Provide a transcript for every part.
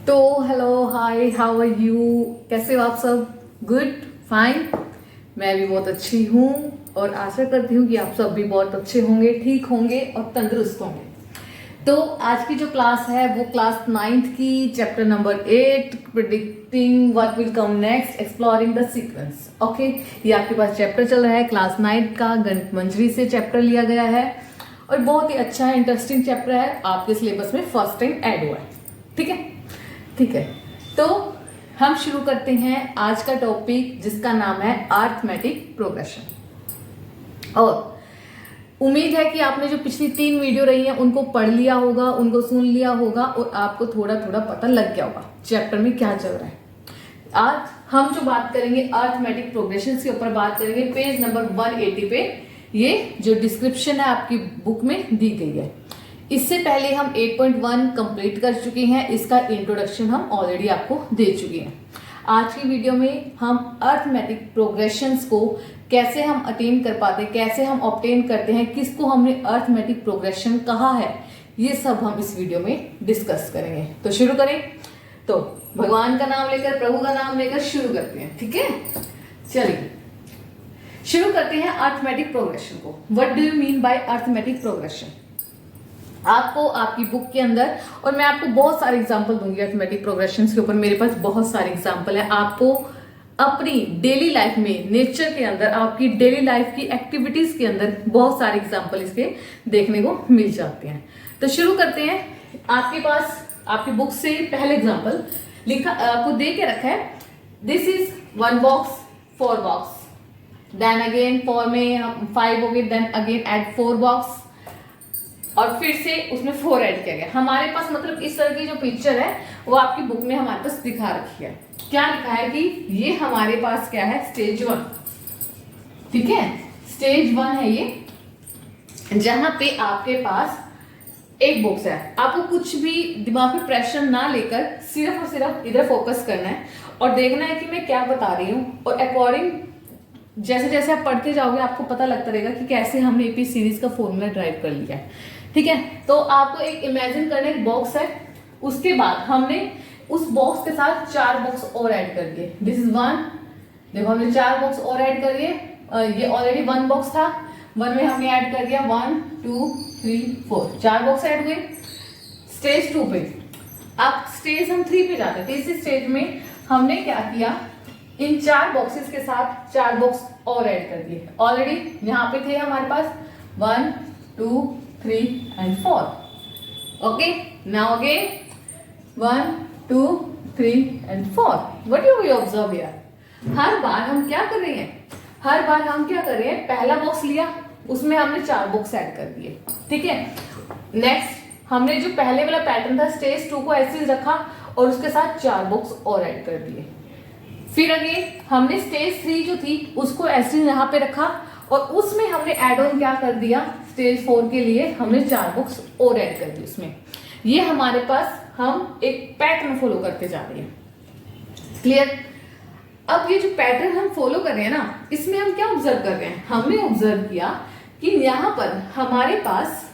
तो hello hi how are you, कैसे हो आप सब? Good, fine. मैं भी बहुत अच्छी हूँ और आशा करती हूँ कि आप सब भी बहुत अच्छे होंगे, ठीक होंगे और तंदुरुस्त होंगे। तो आज की जो क्लास है वो क्लास 9th की chapter number 8 predicting what will come next exploring the sequence. Okay, ये आपके पास चैप्टर चल रहा है क्लास 9 का, गणित मंजरी से चैप्टर लिया गया है और बहुत ही अच्छा है, इंटरेस्टिंग चैप्टर है, आपके सिलेबस में फर्स्ट टाइम ऐड हुआ है। ठीक है, ठीक है। तो हम शुरू करते हैं आज का टॉपिक जिसका नाम है अरिथमेटिक प्रोग्रेशन। और उम्मीद है कि आपने जो पिछली 3 वीडियो रही हैं उनको पढ़ लिया होगा, उनको सुन लिया होगा और आपको थोड़ा थोड़ा पता लग गया होगा चैप्टर में क्या चल रहा है। आज हम जो बात करेंगे अरिथमेटिक प्रोग्रेशन के ऊपर बात करेंगे, पेज नंबर 180 पे ये जो डिस्क्रिप्शन है आपकी बुक में दी गई है। इससे पहले हम 8.1 कंप्लीट कर चुके हैं, इसका इंट्रोडक्शन हम ऑलरेडी आपको दे चुके हैं। आज की वीडियो में हम अरिथमेटिक प्रोग्रेशंस को कैसे हम अटेन कर पाते, कैसे हम ऑब्टेन करते हैं, किसको हमने अरिथमेटिक प्रोग्रेशन कहा है, ये सब हम इस वीडियो में डिस्कस करेंगे। तो शुरू करें। तो भगवान का नाम लेकर, प्रभु का नाम लेकर शुरू करते हैं। ठीक है, चलिए शुरू करते हैं अरिथमेटिक प्रोग्रेशन को। What do you mean by arithmetic progression? आपको आपकी बुक के अंदर, और मैं आपको बहुत सारे एग्जांपल दूंगी अरिथमेटिक प्रोग्रेशन के ऊपर, मेरे पास बहुत सारे एग्जांपल है। आपको अपनी डेली लाइफ में, नेचर के अंदर, आपकी डेली लाइफ की एक्टिविटीज के अंदर बहुत सारे एग्जांपल इसके देखने को मिल जाते हैं। तो शुरू करते हैं। आपके पास आपकी बुक से पहले एग्जाम्पल लिखा आपको दे के रखा है, this is 1 box 4 box, then again 4 में 5 हो गए, देन अगेन ऐड 4 बॉक्स और फिर से उसमें 4 ऐड किया गया। हमारे पास मतलब इस तरह की जो पिक्चर है वो आपकी बुक में हमारे पास दिखा रखी है। क्या लिखा है कि ये हमारे पास क्या है, स्टेज 1। ठीक है, स्टेज 1 है ये, जहां पे आपके पास एक बॉक्स है। आपको कुछ भी दिमाग में प्रेशर ना लेकर सिर्फ और सिर्फ इधर फोकस करना है और देखना है कि मैं क्या बता रही हूँ, और अकॉर्डिंग जैसे जैसे आप पढ़ते जाओगे आपको पता लगता रहेगा कि कैसे हमने एपी सीरीज का फॉर्मूला ड्राइव कर लिया है। ठीक है, तो आपको एक इमेजिन करना, एक बॉक्स है, उसके बाद हमने उस बॉक्स के साथ 4 बॉक्स और ऐड कर दिए। दिस इज 1, देखो हमने 4 बॉक्स और ऐड कर दिए। ये ऑलरेडी 1 बॉक्स था, 1 में हमने ऐड कर दिया 1 2 3 4, 4 बॉक्स ऐड हुए। स्टेज 2 पे, अब स्टेज हम 3 पे जाते थे। इस स्टेज में हमने क्या किया, इन 4 बॉक्सेस के साथ 4 बॉक्स और ऐड कर दिए। ऑलरेडी यहाँ पे थे हमारे पास 1 2 3 and 4। Okay, now again 1 2 3 and 4। What do we observe here? हर बार हम क्या कर रहे हैं, पहला बॉक्स लिया, उसमें हमने 4 बॉक्स ऐड कर दिए। ठीक है, नेक्स्ट हमने जो पहले वाला पैटर्न था स्टेज 2 को ऐसे ही रखा और उसके साथ 4 बॉक्स और ऐड कर दिए। फिर अगेन हमने स्टेज 3 जो थी उसको ऐसे यहाँ पे रखा और उसमें हमने एड ऑन क्या कर दिया, स्टेज 4 के लिए हमने 4 बॉक्स और ऐड कर दिए उसमें। ये हमारे पास हम एक पैटर्न फॉलो करते जा रहे हैं। क्लियर? अब ये जो पैटर्न हम फॉलो कर रहे हैं ना, इसमें हम क्या ऑब्जर्व कर रहे हैं, हमने ऑब्जर्व किया कि यहां पर हमारे पास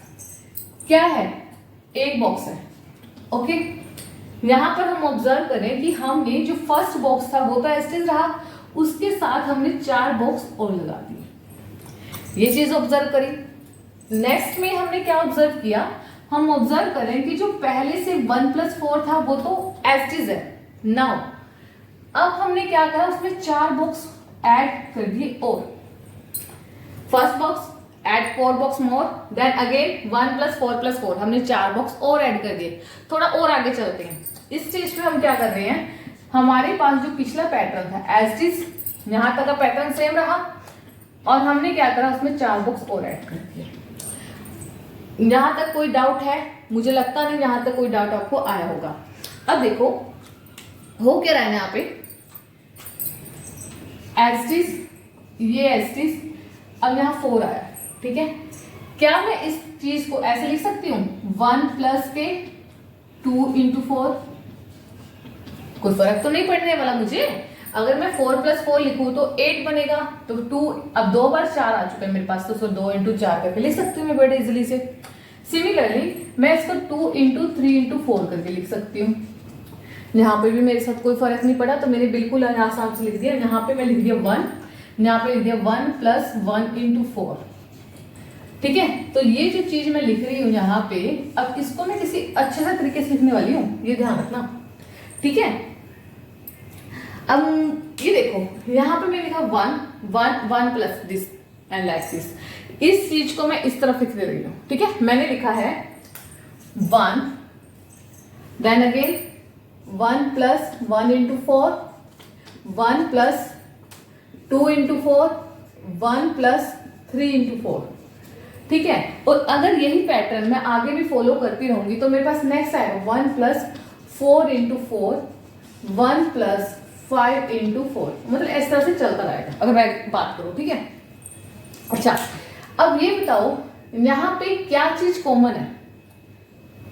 क्या है, एक बॉक्स है। ओके, यहां पर हम ऑब्जर्व करें कि हमने जो फर्स्ट बॉक्स था वो तो ऐसे रहा, उसके साथ हमने 4 बॉक्स और लगा दिए। ये चीज ऑब्जर्व करी। नेक्स्ट में हमने क्या ऑब्जर्व किया, हम ऑब्जर्व करें कि जो पहले से 1 + 4 था वो तो एस्टिज है। नाउ अब हमने क्या करा, उसमें 4 बॉक्स ऐड कर दिए और फर्स्ट बॉक्स ऐड 4 बॉक्स मोर, देन अगेन 1 + 4 + 4 हमने 4 बॉक्स और ऐड कर दिए। थोड़ा और आगे चलते हैं। इस स्टेज पे हम क्या कर रहे हैं, हमारे पास जो पिछला पैटर्न था एस्टिज, यहां तक का पैटर्न सेम रहा और हमने क्या करा, उसमें 4 बॉक्स और ऐड कर दिए। यहां तक कोई डाउट है? मुझे लगता नहीं यहां तक कोई डाउट आपको आया होगा। अब देखो हो क्या रहा है यहाँ पे, एस्टिज, ये एस्टिज, अब यहाँ 4 आया। ठीक है, क्या मैं इस चीज को ऐसे लिख सकती हूँ, 1 + के 2 × 4? कोई फर्क तो नहीं पड़ने वाला मुझे। अगर मैं 4 + 4 लिखूं तो 8 बनेगा, तो 2, अब 2 बार 4 आ चुका है मेरे पास, तो 2 × 4 करके लिख सकती हूँ मैं बड़े इजिली से। सिमिलरली मैं इसको 2 × 3 × 4 करके लिख सकती हूँ। यहाँ पे भी मेरे साथ कोई फर्क नहीं पड़ा, तो मैंने बिल्कुल आसान से लिख दिया। यहाँ पे मैं लिख दिया 1, यहाँ पे लिख दिया 1 + 1 × 4। ठीक है, तो ये जो चीज मैं लिख रही हूँ यहाँ पे, अब इसको मैं किसी अच्छे से तरीके से लिखने वाली हूँ, ये ध्यान रखना। ठीक है, अब ये देखो यहाँ पे मैं लिखा 1 1 1 + दिस एंड लाइक दिस। इस चीज को मैं इस तरफ लिख दे रही हूँ। ठीक है, मैंने लिखा है 1, देन अगेन 1 + 1 × 4, 1 + 2 × 4, 1 + 3 × 4। ठीक है, और अगर यही पैटर्न मैं आगे भी फॉलो करती रहूंगी तो मेरे पास नेक्स्ट आएगा 1 + 4 × 4, 1 + 5 × 4, मतलब इस तरह से चलता रहेगा अगर मैं बात करूं। ठीक है, अच्छा अब ये बताओ यहाँ पे क्या चीज कॉमन है?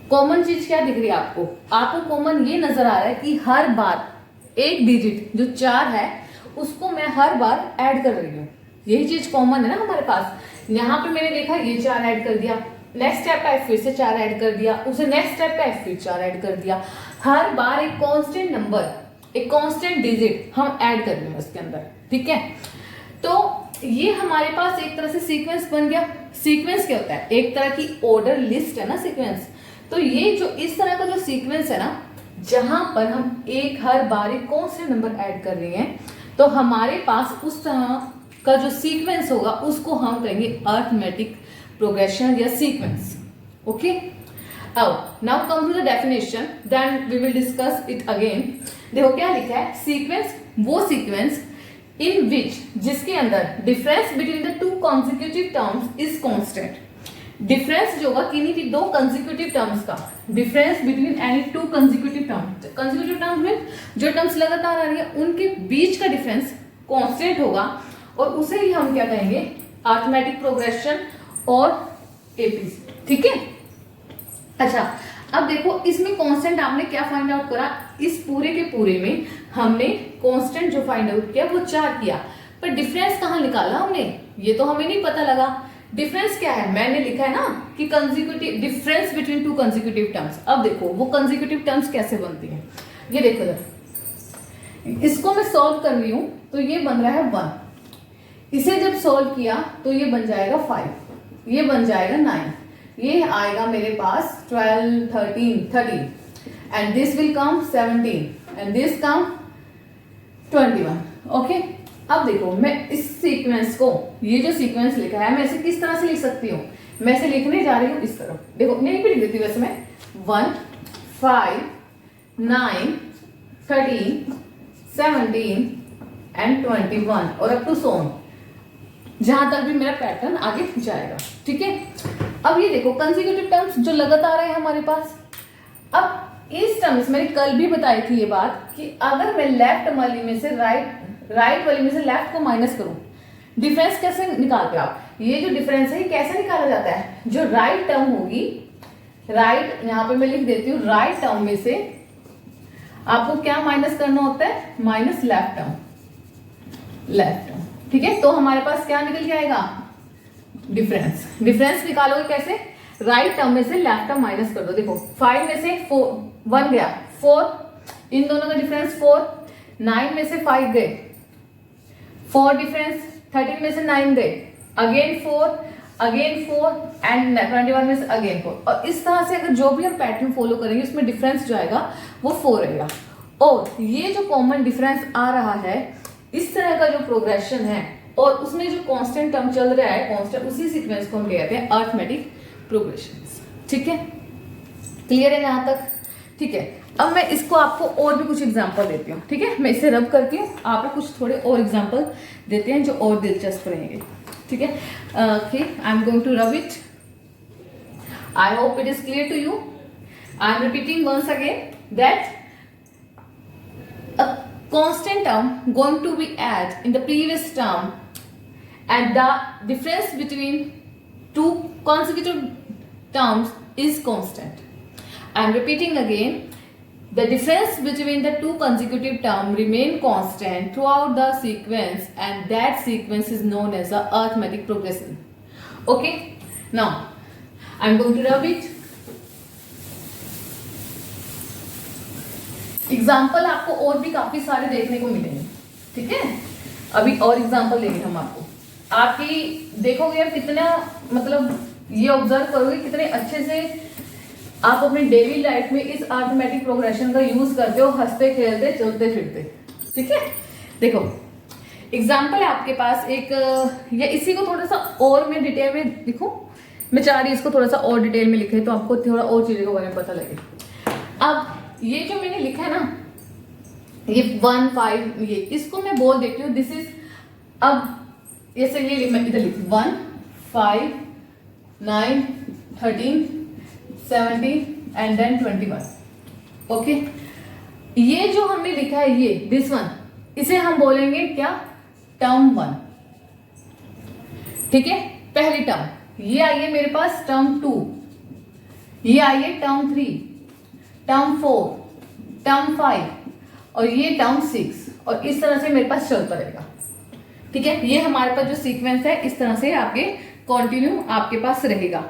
कॉमन चीज क्या दिख रही है आपको? आपको कॉमन ये नजर आ रहा है कि हर बार एक डिजिट जो 4 है उसको मैं हर बार ऐड कर रही हूँ। यही चीज कॉमन है ना हमारे पास। यहाँ पे मैंने देखा ये 4 ऐड कर दिया, नेक्स्ट स्टेप पे फिर से 4 ऐड कर दिया, उसे नेक्स्ट स्टेप पे फिर 4 ऐड कर दिया। हर बार एक कांस्टेंट नंबर, एक कांस्टेंट डिजिट हम ऐड कर रहे हैं उसके अंदर। ठीक है, तो ये हमारे पास एक तरह से सीक्वेंस बन गया। सीक्वेंस क्या होता है? एक तरह की ऑर्डर लिस्ट है ना सीक्वेंस। तो ये जो इस तरह का जो सीक्वेंस है ना, जहां पर हम एक हर बार एक कांस्टेंट नंबर ऐड कर रहे हैं, तो हमारे पास उस तरह का जो सीक्वेंस होगा उसको हम कहेंगे अरिथमेटिक प्रोग्रेशन या sequence. Okay, now come to the definition, then we will discuss it again. देखो क्या लिखा है, सीक्वेंस वो सीक्वेंस इन विच, जिसके अंदर difference between the two consecutive terms is constant. Difference जो होगा किन्हीं भी दो कंसेक्यूटिव टर्म्स का, difference between any two consecutive terms. Consecutive terms में जो टर्म्स लगातार आ रही है उनके बीच का डिफरेंस कांस्टेंट होगा, और उसे ही हम क्या कहेंगे? अरिथमेटिक प्रोग्रेशन और एपीसी। ठीक है, अच्छा अब देखो इसमें कांस्टेंट आपने क्या फाइंड आउट करा? इस पूरे के पूरे में हमने कांस्टेंट जो फाइंड आउट किया वो 4 किया, पर डिफरेंस कहाँ निकाला हमने? ये तो हमें नहीं पता लगा। डिफरेंस क्या है? मैंने लिखा है ना कि consecutive difference between two consecutive terms. अब देखो वो कंसेक्यूटिव टर्म्स कैसे बनती हैं, ये देखो जरा। इसको मैं सॉल्व कर रही हूं तो ये बन रहा है 1, इसे जब सॉल्व किया तो ये बन जाएगा 5, ये बन जाएगा 9, ये आएगा मेरे पास 12 13 and this will come 17 and this come 21। Okay, अब देखो मैं इस सीक्वेंस को, ये जो सीक्वेंस लिखा है मैं इसे किस तरह से लिख सकती हूँ? मैं इसे लिखने जा रही हूँ इस तरफ। देखो नहीं भी लिख देती वैसे मैं 1 5 9 13 17 एंड 21 और अप टू सो ऑन, जहां तक भी मेरा पैटर्न आगे जाएगा। ठीक है, अब ये देखो कंसेक्यूटिव टर्म्स जो लगातार है हमारे पास। अब इस टर्म्स मैंने कल भी बताई थी ये बात कि अगर मैं लेफ्ट वाली में से राइट वाली में से लेफ्ट को माइनस करूं, डिफरेंस कैसे निकालते हो आप? ये जो डिफरेंस है ये कैसे निकाला जाता है? जो राइट टर्म होगी, राइट यहां पे मैं लिख देती हूँ, राइट टर्म में से आपको क्या माइनस करना होता है? Minus left term, left term. ठीक है, तो हमारे पास क्या निकल के आएगा? डिफरेंस। डिफरेंस निकालोगे कैसे? राइट टर्म में से लेफ्ट टर्म माइनस कर दो। देखो 5 में से 1 गया, 4, इन दोनों का डिफरेंस 4, 9 में से 5 गए, 4 डिफरेंस, 13 में से 9 गए, अगेन 4 एंड 21 में से अगेन 4। और इस तरह से अगर जो भी हम पैटर्न फॉलो करेंगे उसमें डिफरेंस जो आएगा वो 4 रहेगा। और ये जो कॉमन डिफरेंस आ रहा है, इस तरह का जो प्रोग्रेशन है और उसमें जो कांस्टेंट टर्म चल रहा है कांस्टेंट, उसी सीक्वेंस को हम कहते हैं अरिथमेटिक प्रोग्रेशंस। ठीक है, क्लियर है यहाँ तक? ठीक है, अब मैं इसको आपको और भी कुछ एग्जांपल देती हूँ। ठीक है, मैं इसे रब करती हूँ, आपको कुछ थोड़े और एग्जांपल देते हैं जो और दिलचस्प रहेंगे। ठीक है, okay, I am going to rub it. I hope it is clear to you. I am repeating once again that constant term going to be add in the previous term and the difference between two consecutive terms is constant. I am repeating again, the difference between the two consecutive terms remain constant throughout the sequence and that sequence is known as the arithmetic progression. Okay, now I am going to rub it. Example आपको और भी काफी सारे देखने को मिलेंगे, ठीक है। अभी और एग्जाम्पल लेंगे हम आपको, आपकी देखोगे आप कितना मतलब ये ऑब्जर्व करोगे कितने अच्छे से आप अपनी डेली लाइफ में इस अर्थमेटिक प्रोग्रेशन का यूज करते हो, हंसते खेलते चलते फिरते, ठीक है। देखो एग्जाम्पल है आपके पास एक, या इसी को थोड़ा सा और मैं डिटेल में लिखूं, मैं चाह रही इसको थोड़ा सा और डिटेल में लिखे तो आपको थोड़ा और चीजों के बारे में पता लगे। अब ये जो मैंने लिखा है ना, ये 1 5, ये इसको मैं बोल देती हूँ दिस इज, अब जैसे ये मैं इधर लिख 1 5 9 13 17 एंड देन 21, ओके। ये जो हमने लिखा है ये दिस वन, इसे हम बोलेंगे क्या, टर्म 1, ठीक है। पहली टर्म ये आई है मेरे पास टर्म 2, ये आई है टर्म 3, टर्म 4, टर्म 5 और ये टर्म 6, और इस तरह से मेरे पास चलता रहेगा, ठीक है। ये हमारे पास जो सीक्वेंस है इस तरह से आगे कंटिन्यू आपके पास रहेगा।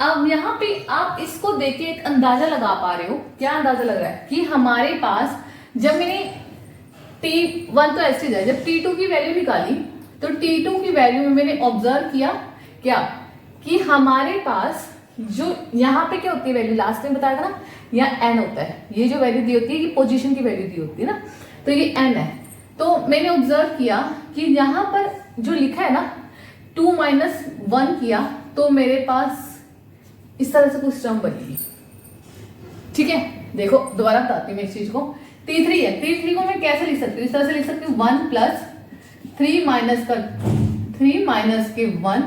अब यहाँ पे आप इसको देख के एक अंदाजा लगा पा रहे हो, क्या अंदाजा लग रहा है कि हमारे पास जब मैंने T1 तो ऐसे जाए, जब T2 की वैल्यू निकाली तो T2 की वैल्यू में मैंने ऑब्जर्व किया क्या कि हमारे पास जो यहाँ पे क्या होती है वैल्यू, लास्ट टाइम बताया था ना, यहाँ n होता है, ये जो वैल्यू दी होती है ये पोजीशन की वैल्यू दी होती है ना, तो ये n है। तो मैंने ऑब्जर्व किया कि यहाँ पर जो लिखा है ना 2 - 1 किया तो मेरे पास इस तरह से कुछ टर्म बनेगी, ठीक है। देखो दोबारा बताती हूँ मैं इस चीज को, T3 है, T3 को मैं कैसे लिख सकती हूँ, इस तरह से लिख सकती हूँ 1 + 3 - के 1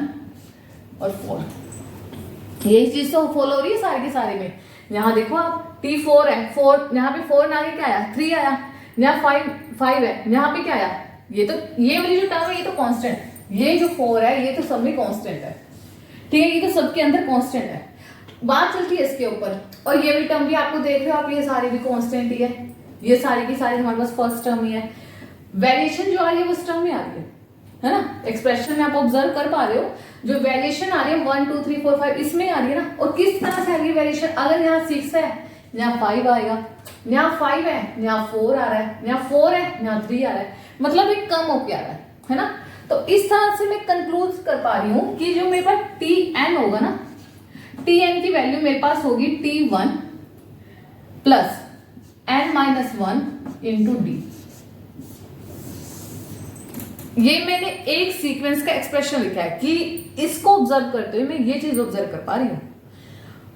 और 4, यही चीज तो फॉलो हो रही है सारे के सारे में। यहाँ देखो आप T4 है, 4 यहाँ पे 4 आगे क्या आया, 3 आया, यहाँ 5 है, यहाँ पे क्या आया, ये तो ये वाली जो टर्म है ये तो कांस्टेंट, ये जो 4 है ये तो सब में कांस्टेंट है, ठीक है, ये तो सबके अंदर कांस्टेंट है। बात चलती है इसके ऊपर, और ये भी टर्म भी आपको देख रहे हो आप, ये सारी भी कांस्टेंट ही है, ये सारी की सारी हमारे पास फर्स्ट टर्म ही है। वेरिएशन जो आ रही है वो उस टर्म में आ रही है ना, एक्सप्रेशन में आप ऑब्जर्व कर पा रहे हो जो वेरिएशन आ रही है 1 2 3 4 5 इसमें आ रही है ना। और किस तरह से आ रही है वेरिएशन, अगर यहाँ 6 है यहाँ 5 आएगा, यहाँ 5 है यहाँ 4 आ रहा है, यहाँ 4 है यहाँ 3 आ रहा है, मतलब एक कम होके आ रहा है ना। तो इस तरह से मैं कंक्लूड कर पा रही हूँ कि जो मेरे पास Tn होगा ना, Tn की वैल्यू मेरे पास होगी T1 + n-1 × d। ये मैंने एक सीक्वेंस का एक्सप्रेशन लिखा है कि इसको ऑब्जर्व करते हुए मैं ये चीज ऑब्जर्व कर पा रही हूँ,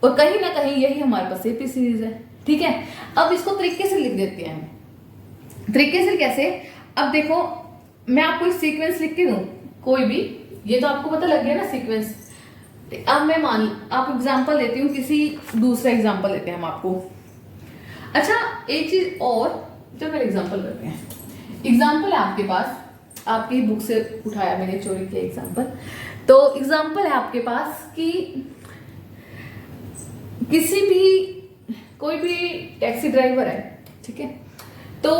और कहीं ना कहीं यही हमारे पास एपी सीरीज है, ठीक है। अब इसको तरीके से लिख देते हैं, तरीके से कैसे, अब देखो मैं आपको एक सीक्वेंस लिख के दूं कोई भी, ये तो आपको पता लग गया ना सीक्वेंस। अब मैं आप एग्जांपल देती हूँ, किसी दूसरा एग्जांपल लेते हैं हम आपको। अच्छा एक चीज और, जो मेरे एग्जांपल करते हैं, एग्जांपल है आपके पास, आपकी बुक से उठाया मैंने, चोरी किया एग्जांपल। तो एग्जांपल है आपके पास कि किसी भी कोई भी टैक्सी ड्राइवर है, ठीक है, तो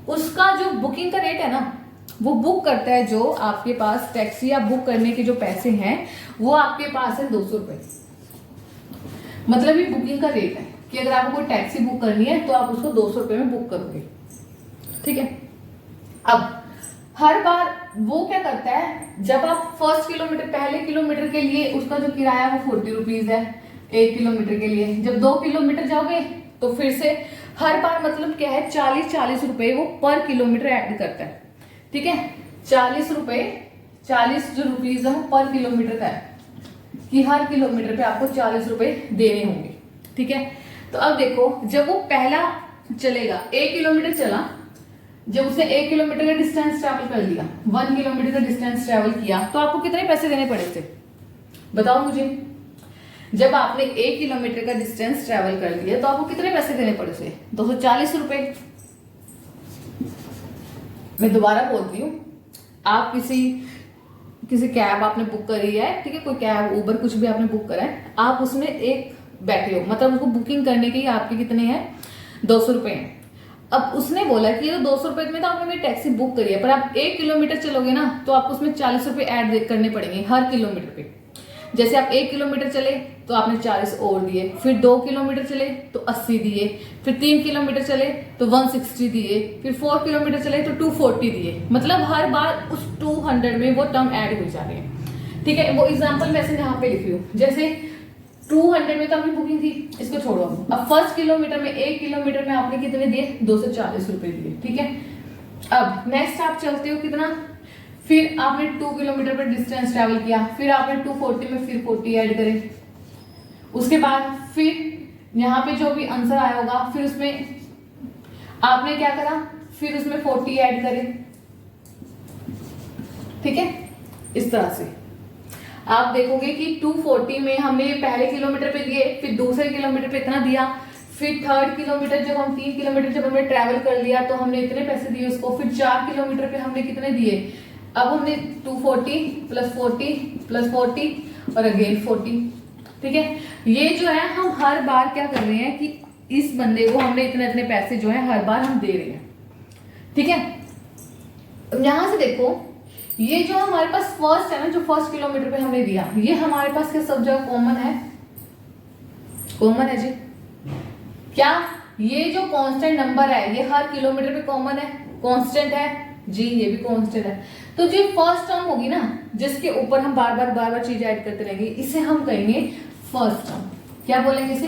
उसका जो बुकिंग का रेट है ना वो बुक करता है, जो आपके पास टैक्सी या बुक करने के जो पैसे हैं वो आपके पास है 200 रुपए, मतलब ये बुकिंग का रेट है कि अगर आपको कोई टैक्सी बुक करनी है तो आप उसको 200 रुपए में बुक करोगे, ठीक है। अब हर बार वो क्या करता है, जब आप फर्स्ट किलोमीटर, पहले किलोमीटर के लिए उसका जो किराया वो 40 रुपीज है 1 किलोमीटर के लिए, जब 2 किलोमीटर जाओगे तो फिर से हर बार मतलब क्या है 40 रुपए वो पर किलोमीटर ऐड करता है, ठीक है। 40 रुपए, 40 जो रुपीज है वो पर किलोमीटर का है कि हर किलोमीटर पे आपको 40 रुपए देने होंगे, ठीक है। तो अब देखो जब वो पहला चलेगा 1 किलोमीटर चला, जब उसने 1 किलोमीटर का डिस्टेंस ट्रैवल कर लिया, 1 किलोमीटर का डिस्टेंस ट्रैवल किया, तो आपको कितने पैसे देने पड़े थे बताओ मुझे। जब आपने 1 किलोमीटर का डिस्टेंस ट्रैवल कर लिया तो आपको कितने पैसे देने पड़े थे, 240 रुपए। मैं दोबारा बोलती हूँ, आप किसी कैब आपने बुक करी है, ठीक है, कोई कैब उबर कुछ भी आपने बुक करा है, आप उसमें एक बैठे हो, मतलब उसको बुकिंग करने के आपके कितने हैं 200 रुपए हैं। अब उसने बोला कि ये 200 रुपए में तो आपने मेरी टैक्सी बुक करी है, पर आप 1 किलोमीटर चलोगे ना तो आपको उसमें 40 रुपए ऐड करने पड़ेंगे हर किलोमीटर पे। जैसे आप 1 किलोमीटर चले तो आपने 40 और दिए, फिर 2 किलोमीटर चले तो 80 दिए, फिर 3 किलोमीटर चले तो 160 दिए, फिर 4 किलोमीटर चले तो 240 दिए। मतलब हर बार उस 200 में वो टर्म ऐड हो जा रहे हैं। ठीक है, वो एग्जाम्पल मैं यहाँ पे लिख रही हूँ। जैसे 200 में तो आपकी बुकिंग थी, इसको छोड़ो। अब फर्स्ट किलोमीटर में 1 किलोमीटर में आपने कितने दिए, 240 रुपए दिए। ठीक है, अब नेक्स्ट आप चलते हो कितना, फिर आपने 2 किलोमीटर पर डिस्टेंस ट्रेवल किया, फिर आपने 240 में फिर 40 ऐड करे। उसके बाद फिर यहाँ पे जो भी आंसर आया होगा, फिर उसमें आपने क्या करा, फिर उसमें 40 ऐड करे। ठीक है, इस तरह से आप देखोगे कि 240 में हमने पहले किलोमीटर पे दिए, फिर दूसरे किलोमीटर पे इतना दिया, फिर थर्ड किलोमीटर जब हम 3 किलोमीटर जब हमने ट्रैवल कर लिया तो हमने इतने पैसे दिए उसको, फिर 4 किलोमीटर पे हमने कितने दिए, अब हमने 240 प्लस 40 प्लस 40 और अगेन 40। ठीक है, ये जो है हम हर बार क्या कर रहे हैं कि इस बंदे को हमने इतने इतने पैसे जो है हर बार हम दे रहे हैं। ठीक है, यहां से देखो ये जो हमारे पास फर्स्ट है ना, जो फर्स्ट किलोमीटर पे हमने दिया, ये हमारे पास क्या सब जगह कॉमन है, कॉमन है जी। क्या ये जो कांस्टेंट नंबर है ये हर किलोमीटर पे कॉमन है, कांस्टेंट है जी, ये भी कांस्टेंट है। तो जो फर्स्ट टर्म होगी ना, जिसके ऊपर हम बार बार चीज ऐड करते रहेंगे, इसे हम कहेंगे फर्स्ट टर्म। क्या बोलेंगे इसे,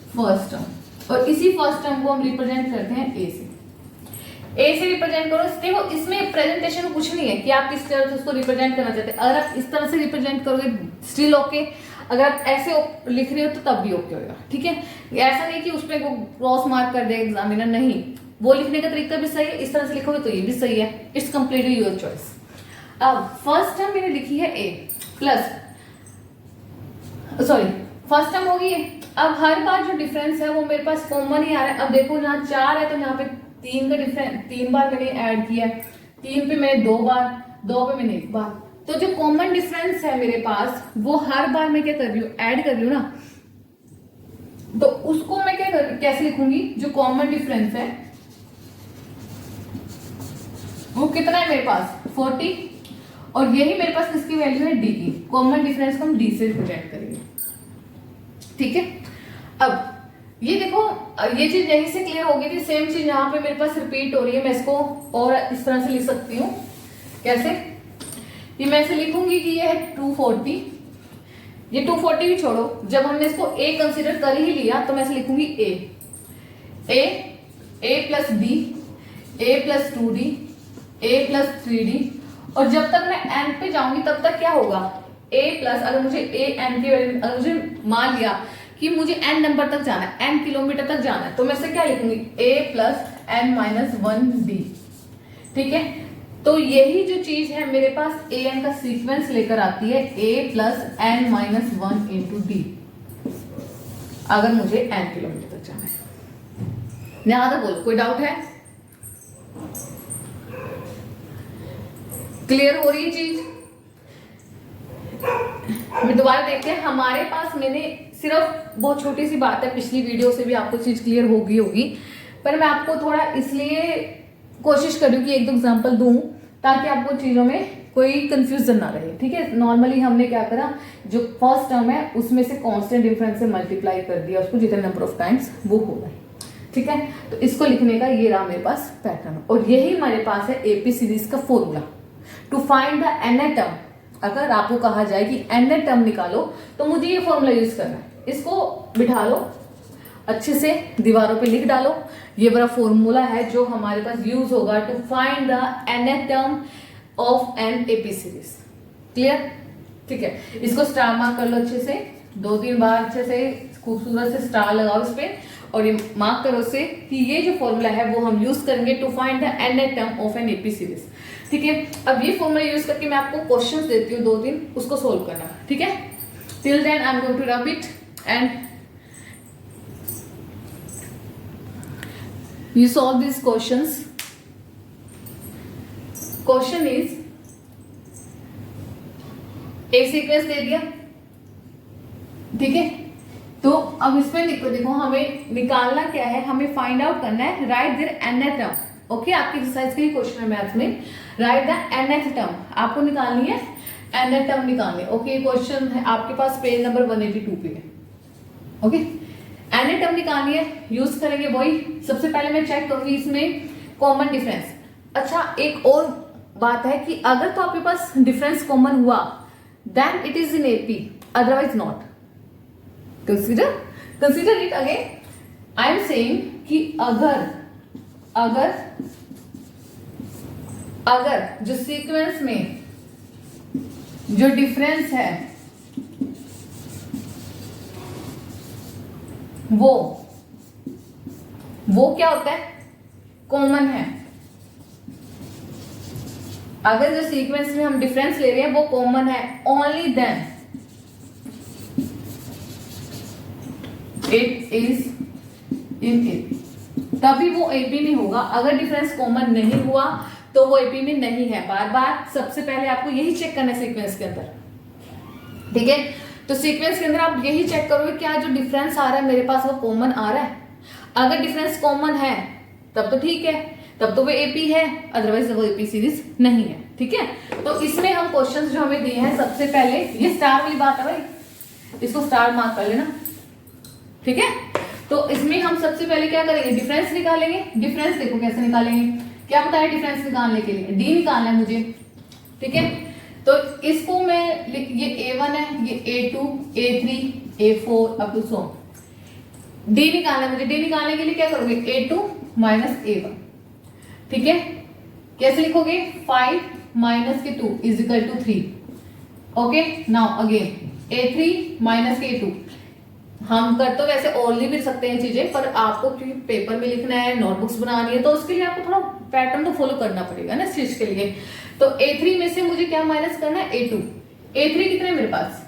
फर्स्ट टर्म। और इसी फर्स्ट टर्म को हम रिप्रेजेंट करते हैं ए से। ए से रिप्रेजेंट करो। देखो इसमें प्रेजेंटेशन कुछ नहीं है कि आप किस तरह से उसको रिप्रेजेंट करना चाहते हैं। अगर आप इस तरह से रिप्रेजेंट करोगे स्टिल ओके, अगर आप ऐसे लिख रहे हो तो तब भी ओके होगा। ठीक है, ऐसा नहीं कि उसमें क्रॉस मार्क कर दे एग्जामिनर, नहीं, वो लिखने का तरीका भी सही है, इस तरह से लिखोगे तो ये भी सही है। It's completely your choice. अब फर्स्ट टर्म मैंने लिखी है ए प्लस, सॉरी फर्स्ट टर्म होगी। अब हर बार जो डिफरेंस है वो मेरे पास कॉमन ही आ रहा है। अब देखो यहाँ 4 है तो यहाँ पे 3 का डिफरेंस, 3 बार मैंने ऐड किया है, 3 पे मैंने 2 बार, 2 पे मैंने 1 बार। तो जो कॉमन डिफरेंस है मेरे पास वो हर बार मैं क्या कर रही हूँ, ऐड कर रही हूँ ना, तो उसको मैं क्या कैसे लिखूंगी, जो कॉमन डिफरेंस है वो कितना है मेरे पास 40, और यही मेरे पास किसकी वैल्यू है, डी की। कॉमन डिफरेंस को हम डी से रिप्रेजेंट करेंगे। ठीक है, अब ये देखो ये चीज यहीं से क्लियर हो गई थी। सेम चीज यहाँ पे मेरे पास रिपीट हो रही है। मैं इसको और इस तरह से लिख सकती हूँ, कैसे, ये मैं ऐसे लिखूंगी कि ये है 240, ये 240 भी छोड़ो, जब हमने इसको ए कंसीडर कर ही लिया तो मैं ऐसे लिखूंगी ए प्लस बी, ए प्लस 2d, ए प्लस 3d, और जब तक मैं एन पे जाऊंगी तब तक क्या होगा, a प्लस, अगर मुझे ए एन की वैल्यू, अगर मुझे मान लिया कि मुझे एन नंबर तक जाना है, एन किलोमीटर तक जाना है, तो मैं इसे क्या लिखूंगी, a plus N minus 1d। ठीक है, तो यही जो चीज है मेरे पास ए एन का सीक्वेंस लेकर आती है, a plus N minus 1 into D, अगर मुझे एन किलोमीटर तक जाना है। यहां तक बोलो, कोई डाउट है, क्लियर हो रही है चीज। मैं दोबारा देखते हैं, हमारे पास मैंने सिर्फ बहुत छोटी सी बात है, पिछली वीडियो से भी आपको चीज क्लियर होगी, पर मैं आपको थोड़ा इसलिए कोशिश कर रही हूँ कि एक दो एग्जांपल दूं ताकि आपको चीजों में कोई कंफ्यूजन ना रहे। ठीक है, नॉर्मली हमने क्या करा, जो फर्स्ट टर्म है उसमें से कांस्टेंट डिफरेंस से मल्टीप्लाई कर दिया उसको जितने नंबर ऑफ टाइम्स वो हो गए। ठीक है, तो इसको लिखने का ये रहा मेरे पास पैटर्न, और यही हमारे पास है एपी सीरीज का formula to find the nth term. अगर आपको कहा जाए कि nth टर्म निकालो तो मुझे ये फॉर्मूला यूज करना है। इसको बिठा लो अच्छे से, दीवारों पे लिख डालो, ये बड़ा फॉर्मूला है जो हमारे पास यूज होगा to find the nth term of an AP series. Clear? ठीक है, इसको स्टार मार्क कर लो अच्छे से, 2-3 बार अच्छे से खूबसूरत से स्टार लगाओ इस पे, और ये मार्क करो से कि ये जो फॉर्मूला है वो हम यूज करेंगे to find the nth term of an AP series. ठीक है, अब ये फॉर्मूला यूज करके मैं आपको क्वेश्चंस देती हूँ 2-3, उसको सोल्व करना। ठीक है, till then I am going to rub it and you solve this questions. Question is, एक सीक्वेंस दे दिया, ठीक है, तो अब इसमें देखो हमें निकालना क्या है, हमें फाइंड आउट करना है right there nth term. Okay, आपकी एक्सरसाइज के लिए क्वेश्चन है मैथ्स में, राइट द nth टर्म आपको निकालनी है। एनएट टर्म निकालने। ओके, क्वेश्चन है आपके पास पेज नंबर 182 पे है। ओके, एनएट टर्म निकालनी है, यूज करेंगे वही। सबसे पहले मैं चेक करूंगी इसमें कॉमन डिफरेंस। अच्छा, एक और बात है कि अगर तो आपके पास डिफरेंस कॉमन हुआ then it is in AP, otherwise not. Consider it again. I am saying कि अगर जो सीक्वेंस में जो डिफरेंस है वो क्या होता है, कॉमन है। अगर जो सीक्वेंस में हम डिफरेंस ले रहे हैं वो कॉमन है, only then it is in AP, तभी वो एपी में होगा। अगर डिफरेंस कॉमन नहीं हुआ तो वो एपी में नहीं है। बार बार सबसे पहले आपको यही चेक करना है सीक्वेंस के अंदर, ठीक है। तो सीक्वेंस के अंदर आप यही चेक करोगे क्या जो डिफरेंस आ रहा है मेरे पास वो कॉमन आ रहा है। अगर डिफरेंस कॉमन है तब तो ठीक है, तब तो वो एपी है, अदरवाइज वो एपी सीरीज नहीं है, ठीक है। तो इसमें हम क्वेश्चंस जो हमें दिए हैं, सबसे पहले ये स्टार वाली बात है भाई, इसको स्टार मार्क कर लेना, ठीक है। तो इसमें हम सबसे पहले क्या करेंगे, डिफरेंस निकालेंगे। डिफरेंस देखो कैसे निकालेंगे, क्या बताया डिफरेंस निकालने के लिए, डी निकालना है मुझे, ठीक है। तो इसको मैं ये A1 है, ये A2, A3, A4 up to so D निकालना है मुझे। डी निकालने के लिए क्या करोगे, A2 माइनस A1, ठीक है। कैसे लिखोगे, 5 माइनस के 2 is equal to 3। Okay, now again A3 minus के 2। हम कर तो वैसे और लिख भी सकते हैं चीजें, पर आपको क्योंकि पेपर में लिखना है, नोटबुक्स बनानी है, तो उसके लिए आपको थोड़ा पैटर्न तो फॉलो करना पड़ेगा ना इस चीज के लिए। तो A3 में से मुझे क्या माइनस करना है, A2। A3 कितने है मेरे पास,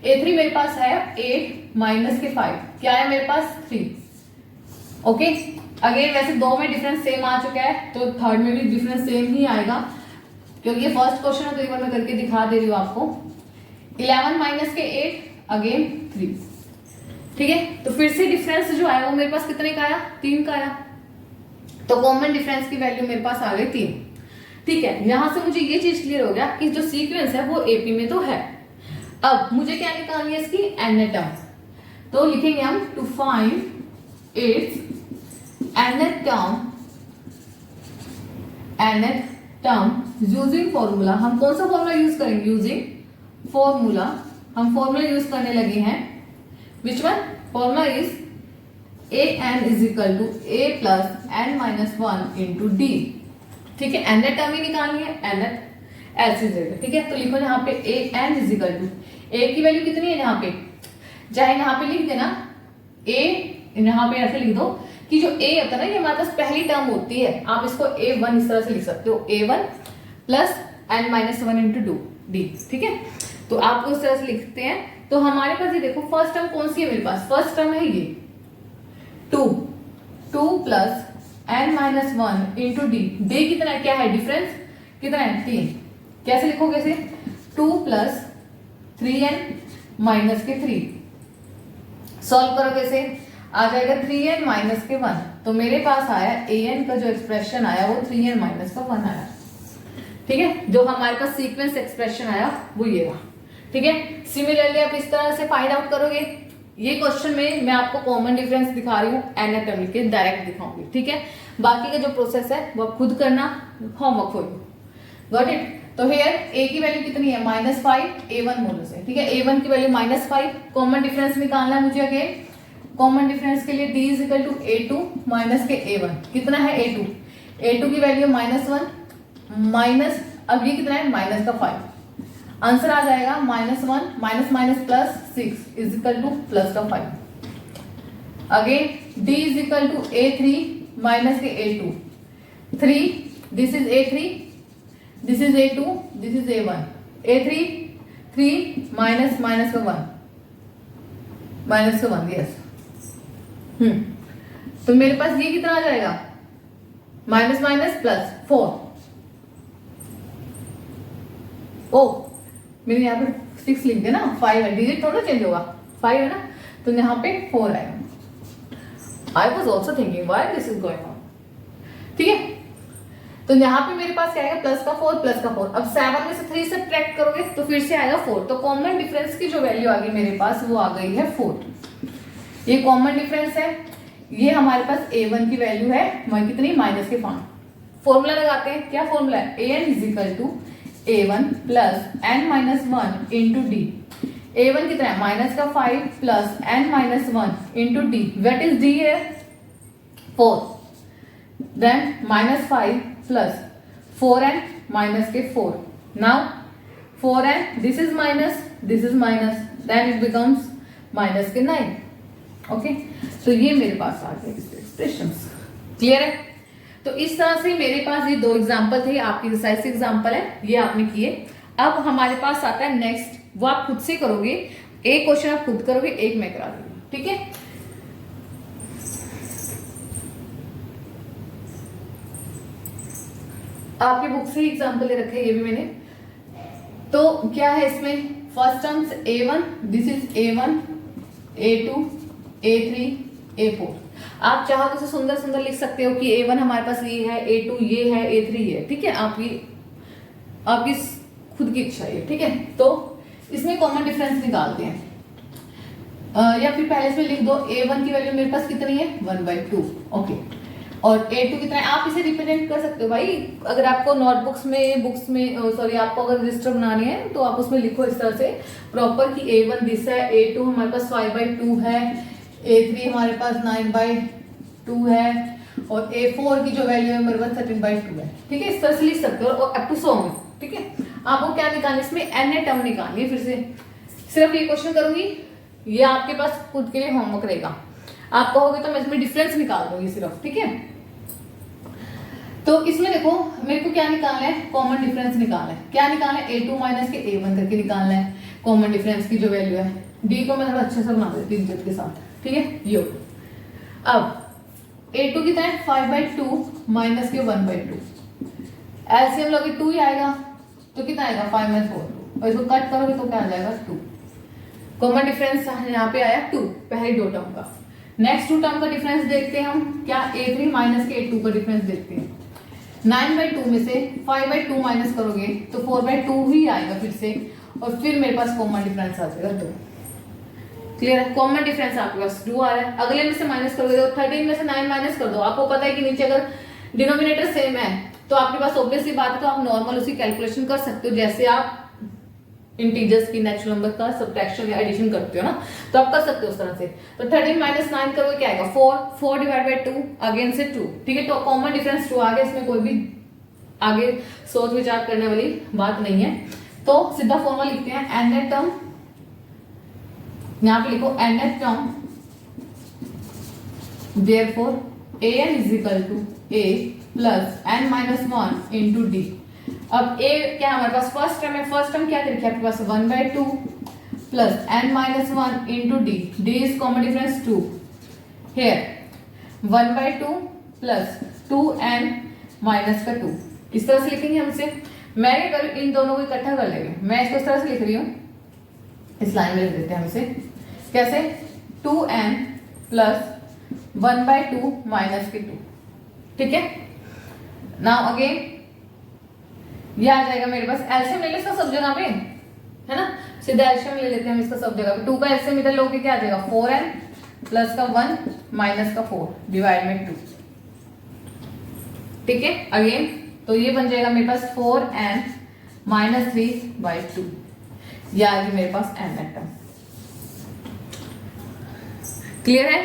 A3 मेरे पास है 8 माइनस के 5, क्या है मेरे पास 3। ओके, अगेन वैसे दो में डिफरेंस सेम आ चुका है, तो थर्ड में भी डिफरेंस सेम ही आएगा, क्योंकि ये फर्स्ट क्वेश्चन है तो एक बार मैं करके दिखा दे रही हूँ आपको। 11 माइनस के 8 अगेन 3, ठीक है। तो फिर से डिफरेंस जो आया वो मेरे पास कितने का आया, 3 का आया। तो कॉमन डिफरेंस की वैल्यू मेरे पास आ गई 3, ठीक है। यहां से मुझे ये चीज क्लियर हो गया कि जो सीक्वेंस है वो एपी में तो है। अब मुझे क्या निकालनी है इसकी, एनएट टर्म। तो लिखेंगे हम to find its nth term using formula. हम कौन सा फॉर्मूला यूज करेंगे, यूजिंग फॉर्मूला। हम फॉर्मूला यूज करने लगे हैं, which one? Formula is an is equal to a plus n minus 1 into d, ठीक है। एनएट टर्म ही निकालनी है, एनएट ऐसे देगा, ठीक है। तो लिखो यहाँ पे a n is equal to a की वैल्यू कितनी है यहाँ पे, चाहे यहाँ पे लिख देना a, यहाँ पे ऐसे लिख दो कि जो a होता है ना ये हमारे पास पहली टर्म होती है, आप इसको a1 इस तरह से लिख सकते हो, a1 plus n minus 1 into d, ठीक है। तो आपको इस तरह से लिखते हैं। तो हमारे पास ये देखो फर्स्ट टर्म कौन सी है मेरे पास, फर्स्ट टर्म है ये 2 plus n minus 1 into D. D कितना है, क्या है डिफरेंस कितना है, 3। कैसे लिखोगे इसे, 2 प्लस 3n माइनस के 3। सॉल्व करोगे इसे, आ जाएगा 3n माइनस के 1। तो मेरे पास आया an का जो एक्सप्रेशन आया वो 3n माइनस का 1 आया, ठीक है। जो हमारे पास सीक्वेंस एक्सप्रेशन आया वो ये रहा, ठीक है। सिमिलरली आप इस तरह से फाइंड आउट करोगे। ये क्वेश्चन में मैं आपको कॉमन डिफरेंस दिखा रही हूँ, एनएट टर्म के डायरेक्ट दिखाऊंगी, ठीक है। बाकी का जो प्रोसेस है वो आप खुद करना, homework for you, got it. तो हियर a की वैल्यू कितनी है, -5 a1 मोलस है, ठीक है। a1 की वैल्यू -5, कॉमन डिफरेंस निकालना है मुझे। अगेन कॉमन डिफरेंस के लिए d is equal to a2 minus के a1, कितना है a2 की वैल्यू -1 माइनस, अब ये कितना है माइनस का 5, आंसर आ जाएगा -1 minus minus plus 6 is equal to plus का 5। Again d is equal to a3 minus के a2, 3 this is a3, this is a2, this is a1, a3 3 minus minus का 1, माइनस का 1, यस। तो मेरे पास ये कितना आ जाएगा, माइनस माइनस प्लस 4। ओ मैंने यहाँ पे 6 लिख दिया ना, 5 है, डिजिट थोड़ा चेंज होगा, 5 है ना, तो यहाँ पे 4 आएगा। I was also thinking why this is going on, ठीक है। तो यहाँ पे मेरे पास क्या आएगा, प्लस का 4 प्लस का 4। अब 7 में से 3 सब्ट्रैक्ट करोगे तो फिर से आएगा 4। तो कॉमन डिफरेंस की जो वैल्यू आ गई मेरे पास वो आ गई है 4। ये कॉमन डिफरेंस है। ये हमारे पास a1 की वैल्यू है कितनी, माइनस के 5। फॉर्मूला लगाते हैं, क्या फॉर्मूला है, an is equal to a1 plus n minus 1 into D. a1 कितना है, माइनस का 5 plus n minus 1 into D. Wait is D है 4, then minus 5 plus 4n minus के 4। Now 4n, this is minus, then it becomes minus के 9। Okay, तो ये मेरे पास आ गए एक्सप्रेशंस। क्लियर है। तो इस तरह से मेरे पास ये 2 एग्जांपल थे, आपकी एक्सरसाइज के एग्जांपल है, ये आपने किए। अब हमारे पास आता है नेक्स्ट, वो आप खुद से करोगे। एक क्वेश्चन आप खुद करोगे, एक मैं करा दूंगी, ठीक है। आपके बुक से ही एग्जांपल ले रखे हैं, ये भी मैंने। तो क्या है इसमें, first terms a1, this is a1, a2, a3, a4। आप चाहो तो सुंदर सुंदर लिख सकते हो कि a1 हमारे पास ये है, a2 ये है, a3 ये है, ठीक है। आपकी खुद की इच्छा है, ठीक है। तो इसमें कॉमन डिफरेंस निकालते हैं, या फिर पहले इसमें लिख दो a1 की वैल्यू मेरे पास कितनी है, 1/2। ओके, और a2 कितना है, आप इसे रिप्रेजेंट कर सकते हो भाई। अगर आपको नोटबुक्स में, बुक्स में, सॉरी, आपको अगर रजिस्टर बनानी है तो आप उसमें लिखो इस तरह से प्रॉपर कि a1 दिस है, a2 हमारे पास 5/2 है, a3 हमारे पास 9/2 है, और a4 की जो वैल्यू है मेरे पास 13/2 है, ठीक है। इस तरह से लिख सकते हो, और अप टू 100 में, ठीक है। आपको क्या निकालना, इसमें n टर्म निकालनी है। फिर से सिर्फ ये क्वेश्चन करूंगी, ये आपके पास खुद के लिए होमवर्क रहेगा। आप कहोगे तो मैं इसमें डिफरेंस निकाल दूंगी सिर्फ, ठीक है। तो इसमें देखो मेरे को क्या निकालना है, कॉमन डिफरेंस निकालना है। क्या निकालना है, a2 माइनस के a1 करके निकालना है कॉमन डिफरेंस की जो वैल्यू है। डी को मैं थोड़ा अच्छे से बना देती हूँ के साथ, ठीक है। यो अब a2 कितना है, 5/2 माइनस के 1/2। एलसीएम लोगे 2 ही आएगा, तो कितना आएगा, 5 में 4, और इसको कट करोगे तो क्या आ जाएगा, 2। कॉमन डिफरेंस यहाँ पे आया 2, पहले 2 टर्म का। नेक्स्ट 2 टर्म का डिफरेंस देखते हैं हम, क्या, a3 माइनस के a2 का डिफरेंस देखते हैं। 9/2 में से 5/2 माइनस करोगे तो 4/2 ही आएगा फिर से, और फिर मेरे पास कॉमन डिफरेंस आ जाएगा 2। क्लियर है। कॉमन डिफरेंस आपके पास 2 आ रहा है। अगले में से माइनस करोगे तो 13 में से 9 माइनस कर दो। आपको पता है कि नीचे अगर डिनोमिनेटर सेम है तो आपके पास ऑब्वियसली बात है, तो आप नॉर्मल उसकी कैलकुलेशन कर सकते हो, जैसे आप इंटीजर्स की नेचुरल नंबर का सब्ट्रैक्शन या एडिशन करते हो ना, तो आप कर सकते हो उस तरह से। तो 13 माइनस 9 करोगे क्या आएगा, 4 डिवाइड बाई 2 अगेन से 2, ठीक है। तो कॉमन डिफरेंस 2 आ गया, इसमें कोई भी आगे सोच विचार करने वाली बात नहीं है। तो सीधा फॉर्मूला लिखते हैं, nth टर्म, यहां पे लिखो nth term, therefore an is equal to a plus n minus 1 into D. अब a क्या हमारे पास फर्स्ट टर्म है, फर्स्ट टर्म क्या लिखा है आपके पास, 1/2 plus n minus 1 into D. D is common difference 2 here, 1/2 plus 2n minus का 2। इस तरह से लिखेंगे हम इसे। मैं क्या करूँ, इन दोनों को इकट्ठा कर लेंगे। मैं इसको इस तरह से लिख रही हूँ, इस लाइन में लिख देते हैं हम इसे, कैसे, 2n प्लस 1/2 माइनस के 2, ठीक है। नाउ अगेन ये आ जाएगा मेरे पास, एलसीएम ले ले इसका सब जगह पे, है ना, सीधा एलसीएम ले लेते हैं हम इसका सब जगह पे। 2 का एलसीएम इधर लोगे क्या आ जाएगा, 4n प्लस का 1 माइनस का 4 डिवाइड में 2, ठीक है। अगेन तो ये बन जाएगा मेरे पास 4n माइनस 3/2, ये आ गई मेरे पास n टर्म। क्लियर है।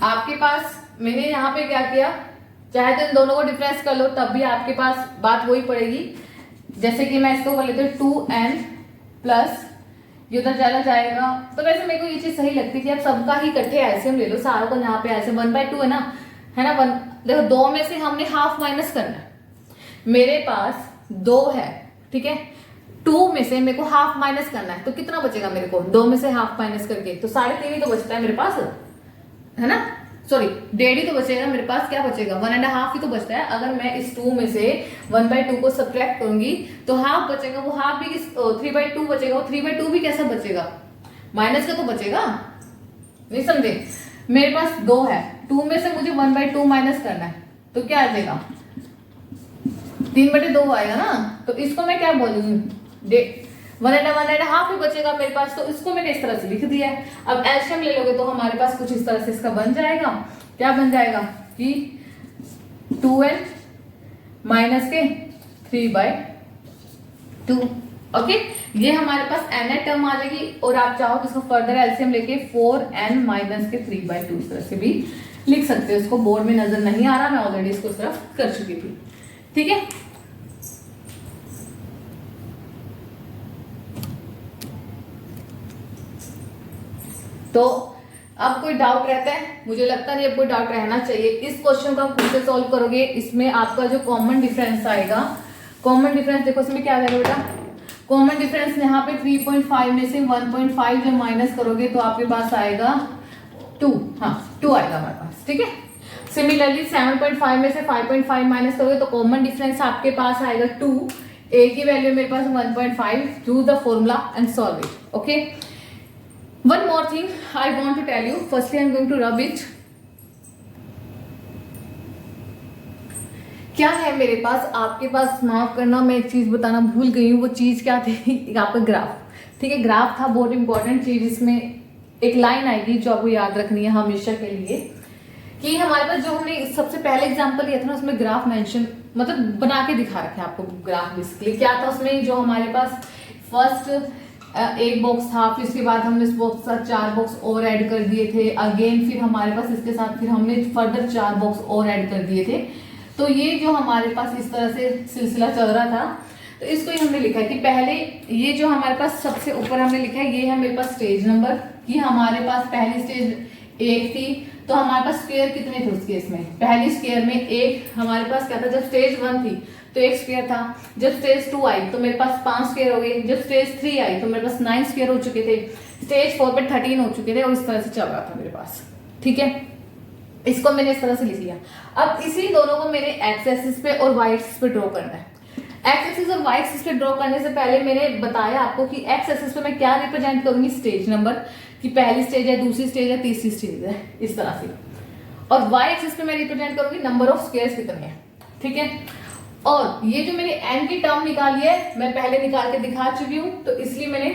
आपके पास मैंने यहाँ पे क्या किया, चाहे तो इन दोनों को डिफरेंस कर लो तब भी आपके पास बात वही पड़ेगी। जैसे कि मैं इसको कर लेती हूँ 2n प्लस, ये उधर ज्यादा जाएगा। तो वैसे मेरे को ये चीज सही लगती है कि आप सबका ही इकट्ठे एलसीएम ले लो, सारों का यहाँ पे एलसीएम 1/2 है ना, है ना। 1 देखो 2 में से हमने हाफ माइनस करना है, मेरे पास 2 है, ठीक है। 2 में से मेरे को हाफ माइनस करना है, तो कितना बचेगा मेरे को, 2 में से हाफ माइनस करके तो 3.5 ही तो बचता है मेरे पास, है ना। सॉरी 1.5 ही तो बचेगा मेरे पास, क्या बचेगा 1.5 ही तो बचता है। अगर मैं इस 2 में से 1/2 को सब्ट्रैक्ट करूंगी तो हाफ बचेगा, वो हाफ भी 3/2 बचेगा, वो 3/2 भी कैसा बचेगा, माइनस का तो बचेगा, नहीं समझे। मेरे पास 2 है, 2 में से मुझे 1/2 माइनस करना है, तो क्या आ जाएगा 3/2 आएगा ना। तो इसको मैं क्या बोलूंगी 1.5 ही बचेगा मेरे पास, तो इसको मैंने इस तरह से लिख दिया है। अब एलसीएम ले लोगे तो हमारे पास कुछ इस तरह से इसका बन जाएगा। क्या बन जाएगा कि 2n माइनस के 3/2। ओके, ये हमारे पास n टर्म आ जाएगी, और आप चाहो तो इसको फर्दर एलसीएम लेके 4n माइनस के 3/2 इस तरह से भी लिख सकते हो। इसको बोर्ड में नजर नहीं आ रहा, मैं ऑलरेडी इसको इस तरफ कर चुकी थी। ठीक है, तो अब कोई डाउट रहता है? मुझे लगता नहीं अब कोई डाउट रहना चाहिए। इस क्वेश्चन को आप खुद से सॉल्व करोगे, इसमें आपका जो कॉमन डिफरेंस आएगा, कॉमन डिफरेंस देखो इसमें क्या आएगा बेटा, कॉमन डिफरेंस यहाँ पे 3.5 में से 1.5 जो माइनस करोगे तो आपके पास आएगा 2, हाँ 2 आएगा हमारे पास। ठीक है, सिमिलरली 7.5 में से 5.5 माइनस करोगे तो कॉमन डिफरेंस आपके पास आएगा 2, ए की वैल्यू मेरे पास 1.5, use the formula and solve it. Okay, one more thing I want to tell you. Firstly I'm going to rub it. क्या है मेरे पास, आपके पास, माफ करना मैं एक चीज बताना भूल गई हूँ। वो चीज क्या थी आपका ग्राफ। ठीक है, ग्राफ था बहुत इंपॉर्टेंट चीज। इसमें एक लाइन आएगी जो आपको याद रखनी है हमेशा के लिए, कि हमारे पास जो हमने सबसे पहले एग्जांपल लिया था ना, उसमें ग्राफ मेंशन मतलब बना के दिखा रखे आपको ग्राफ। बेसिकली क्या था उसमें, जो हमारे पास फर्स्ट एक बॉक्स था, फिर इसके बाद हमने इस बॉक्स के साथ 4 बॉक्स और ऐड कर दिए थे, अगेन फिर हमारे पास इसके साथ फिर हमने फर्दर 4 बॉक्स और ऐड कर दिए थे। तो ये जो हमारे पास इस तरह से सिलसिला चल रहा था, तो इसको ही हमने लिखा है कि पहले ये जो हमारे पास सबसे ऊपर हमने लिखा है, ये है मेरे पास स्टेज नंबर, कि हमारे पास पहली स्टेज 1 थी, तो हमारे पास स्क्वायर कितने थे उस केस में, पहली स्क्वायर में 1 हमारे पास क्या था, जब स्टेज 1 थी तो 1 स्क्वायर था, जब स्टेज 2 आई तो मेरे पास 5 स्क्वायर हो गए, जब स्टेज 3 आई तो मेरे पास 9 स्क्वायर हो चुके थे, स्टेज 4 पे 13 हो चुके थे, और इस तरह से चल रहा था मेरे पास। ठीक है, इसको मैंने इस तरह से लिख लिया। अब इसी दोनों को मैंने एक्स एक्सिस पे और वाई एक्सिस पे ड्रॉ करना है। एक्स एक्सिस और वाई एक्सिस पे ड्रॉ करने से पहले मैंने बताया आपको कि एक्स एक्सिस पे मैं क्या रिप्रेजेंट करूंगी, स्टेज नंबर, कि पहली स्टेज है, दूसरी स्टेज है, तीसरी स्टेज है, इस तरह से। और वाई एक्सिस पे मैं रिप्रेजेंट करूंगी नंबर ऑफ स्क्वायर्स कितने हैं। ठीक है, और ये जो मैंने n की टर्म निकाली है मैं पहले निकाल के दिखा चुकी हूँ, तो इसलिए मैंने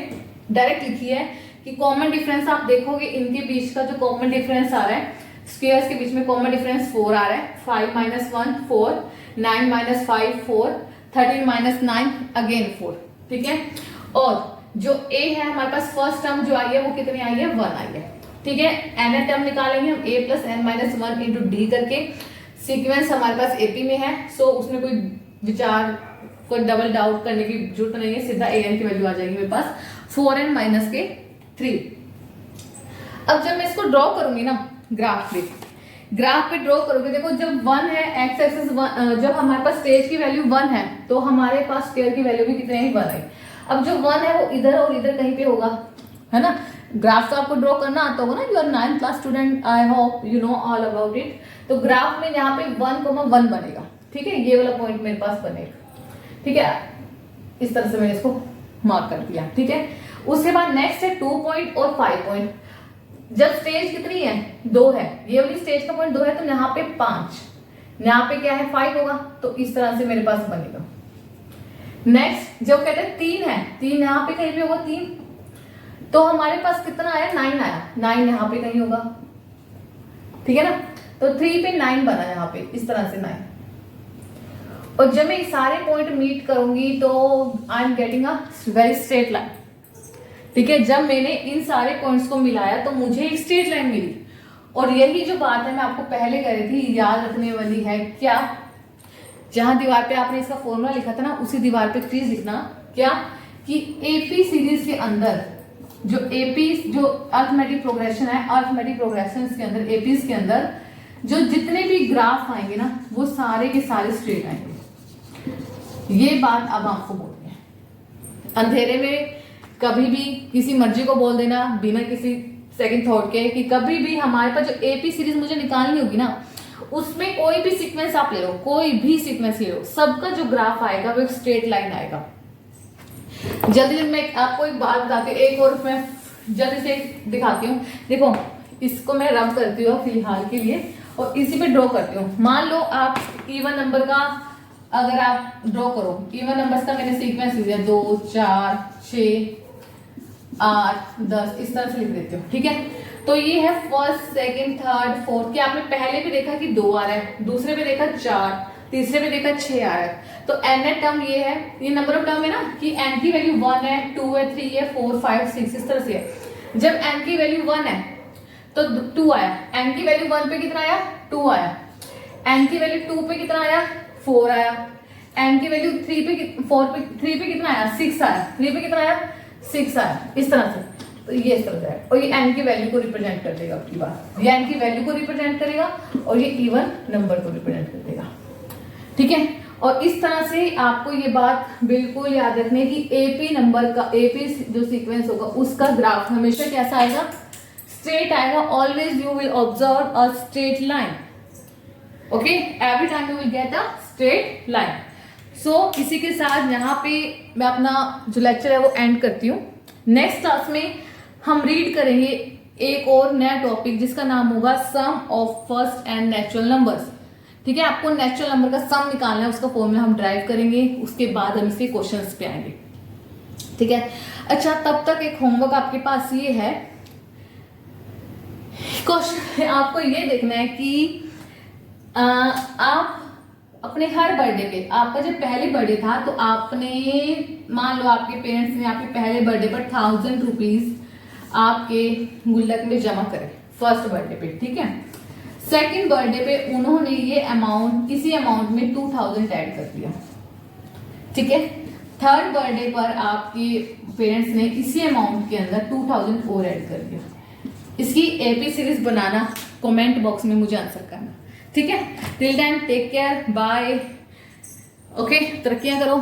डायरेक्ट लिखी है कि कॉमन डिफरेंस आप देखोगे इनके बीच का जो कॉमन डिफरेंस आ रहा है, स्क्वायर्स के बीच में कॉमन डिफरेंस 4 आ रहा है, 5 - 1 4, 9 - 5 4, 13 - 9 अगेन 4। ठीक है, और जो a है हमारे पास फर्स्ट टर्म जो आई है वो कितनी आई है, 1 आई है। ठीक है, n टर्म निकालेंगे हम a + n - 1 × d करके। सीक्वेंस हमारे पास एपी में है, सो उसमें कोई विचार, कोई डबल डाउट करने की जरूरत नहीं है, सीधा an की वैल्यू आ जाएगी मेरे पास 4n - 3। अब जब मैं इसको ड्रॉ करूंगी ना ग्राफ पे ड्रॉ करोगे, देखो जब 1 है एक्स एक्सिस, जब हमारे पास स्टेज की वैल्यू 1 है तो हमारे पास स्क्वायर की वैल्यू भी कितने है, 1 है। अब जो 1 है वो इधर और इधर कहीं पे होगा, है ना। ग्राफ तो आपको ड्रॉ करना आता होगा ना, you are 9th class student, I hope you know all about it. तो ग्राफ में यहाँ पे 1,1 बनेगा। ठीक है, ये वाला पॉइंट मेरे पास बनेगा। ठीक है, इस तरह से मैंने इसको मार्क कर दिया। ठीक है, उसके बाद नेक्स्ट है 2 पॉइंट और 5 पॉइंट। जब स्टेज कितनी है, 2 है, ये वाली स्टेज का पॉइंट 2 है, तो यहाँ पे 5, यहाँ पे क्या है 5 होगा, तो इस तरह से मेरे पास बनेगा। नेक्स्ट जो कहते हैं 3 है, 3 यहाँ पे कहीं पे होगा 3, तो हमारे पास कितना आया, 9 आया, 9 यहाँ पे कहीं होगा। ठीक है ना, तो 3 पे 9 बना यहाँ पे, इस तरह से 9। और जब मैं सारे पॉइंट मीट करूंगी तो I am getting a very straight line. ठीक है, जब मैंने इन सारे पॉइंट्स को मिलाया तो मुझे एक स्ट्रेट लाइन मिली। और यही जो बात है मैं आपको पहले कह रही थी, याद रखने वाली है क्या, जहां दीवार पे आपने इसका फॉर्मूला लिखा था ना, उसी दीवार पे प्लीज लिखना क्या, कि एपी सीरीज के अंदर जो एपी जो अर्थमेटिक प्रोग्रेशन है, अर्थमेटिक प्रोग्रेशन के अंदर एपीज के अंदर जो जितने भी ग्राफ आएंगे ना वो सारे के सारे स्ट्रेट आएंगे। ये बात अब आपको बोलनी है। अंधेरे में कभी भी किसी मर्जी को बोल देना बिना किसी सेकंड थॉट के कि कभी भी हमारे पास जो एपी सीरीज मुझे निकालनी होगी ना, उसमें कोई भी सीक्वेंस आप ले लो, कोई भी सीक्वेंस ले लो, सबका जो ग्राफ आएगा वो एक स्ट्रेट लाइन आएगा। जल्दी मैं आपको एक बात बताती हूँ, एक और मैं जल्दी से दिखाती हूँ। देखो इसको मैं रब करती हूँ फिलहाल के लिए और इसी पे ड्रॉ करती हूँ। मान लो आप इवन नंबर का अगर आप ड्रॉ करो, इवन नंबर्स का मैंने सीक्वेंस लिया 2 4 6 8 10 इस तरह से लिख देती हूँ, ठीक है। तो ये है फर्स्ट सेकंड थर्ड फोर्थ। क्या आपने पहले भी देखा कि 2 आ रहा है, दूसरे पे देखा 4, तीसरे पे देखा 6 आ रहा है। तो n टर्म ये है, ये नंबर ऑफ टर्म है ना कि n की वैल्यू 1 है, 2 है, 3 है, 4 5 6 इस तरह से है। जब n की वैल्यू 1 है तो 2 आया, n की वैल्यू 1 पे कितना आया 2 आया, n की वैल्यू 2 पे कितना आया 4 आया, n की वैल्यू 3 पे कितना आया 6 आया, 3 पे कितना आया 6 आया, इस तरह से। तो ये इस तरह से है और ये n की वैल्यू को रिप्रेजेंट कर देगा आपकी बात, ये n की वैल्यू को रिप्रेजेंट करेगा और ये इवन नंबर को रिप्रेजेंट कर देगा, ठीक है। और इस तरह से आपको ये बात बिल्कुल याद रखनी है कि एपी नंबर का एपी जो सीक्वेंस होगा उसका ग्राफ हमेशा कैसा आएगा, स्ट्रेट आएगा। Always you will observe a straight line, okay, every time you will get a straight line. So इसी के साथ यहाँ पे मैं अपना जो लेक्चर है वो एंड करती हूँ। नेक्स्ट क्लास में हम रीड करेंगे एक और नया टॉपिक जिसका नाम होगा sum of first and natural numbers, ठीक है। आपको नेचुरल नंबर का सम निकालना है, उसका फॉर्मूला हम ड्राइव करेंगे, उसके बाद हम इसके क्वेश्चंस पे आएंगे, ठीक है। अच्छा, तब तक एक होमवर्क आपके पास ये है, क्वेश्चन आपको ये देखना है कि आप अपने हर बर्थडे पे, आपका जब पहले बर्थडे था तो आपने मान लो आपके पेरेंट्स ने आपके पहले बर्थडे पर 1000 रुपीज आपके गुल्लक में जमा करे फर्स्ट बर्थडे पे, ठीक है। सेकंड बर्थडे पे उन्होंने ये अमाउंट इसी अमाउंट में 2000 ऐड कर दिया, ठीक है। थर्ड बर्थडे पर आपके पेरेंट्स ने इसी अमाउंट के अंदर 2000 और ऐड कर दिया। इसकी एपी सीरीज बनाना, कमेंट बॉक्स में मुझे आंसर करना, ठीक है। Till then take care, bye, okay, तरक्कियां करो।